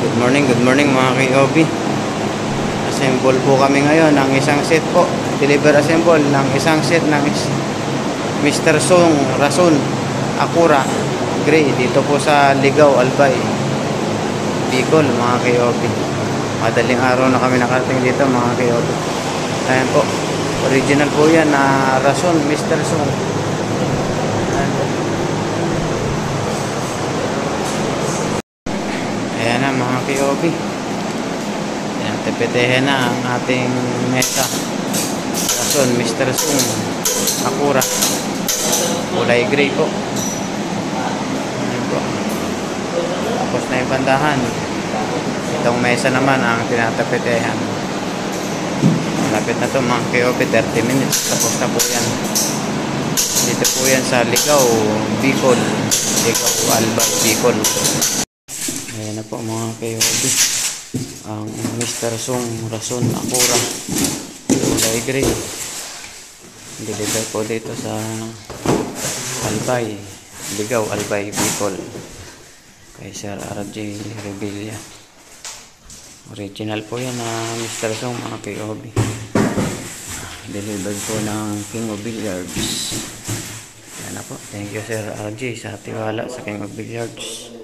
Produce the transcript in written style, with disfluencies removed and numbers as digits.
Good morning mga KOB. Assemble po kami ngayon ng isang set po. Deliver assemble ng isang set ng Mr. Song Rason Acura Gray dito po sa Ligaw, Albay, Bicol mga KOB. Madaling araw na kami nakarating dito mga KOB. Ayan po. Original po yan na Rason Mr. Song. Ayan po. Ayan na mga KOB. Ayan, tepetehe na ang ating mesa. Rason Mr. Song Acura. Kulay gray po. Ayan po. Tapos na yung bandahan. Itong mesa naman ang tinatapetehan. Malapit na to mga KOB, 30 minutes. Tapos na po yan. Dito po yan sa Ligaw, Bicol. Ligaw, Albay, Bicol. Ayan na po mga KOB, ang Mr. Song Rason Acura kulay gray. Deliver po dito sa Albay, Ligaw, Albay, Bicol kay Sir RJ Revilla. Original po yan na Mr. Song mga KOB. Delivered po ng King of Billiards. Ayan na po. Thank you Sir RJ sa tiwala sa King of Billiards.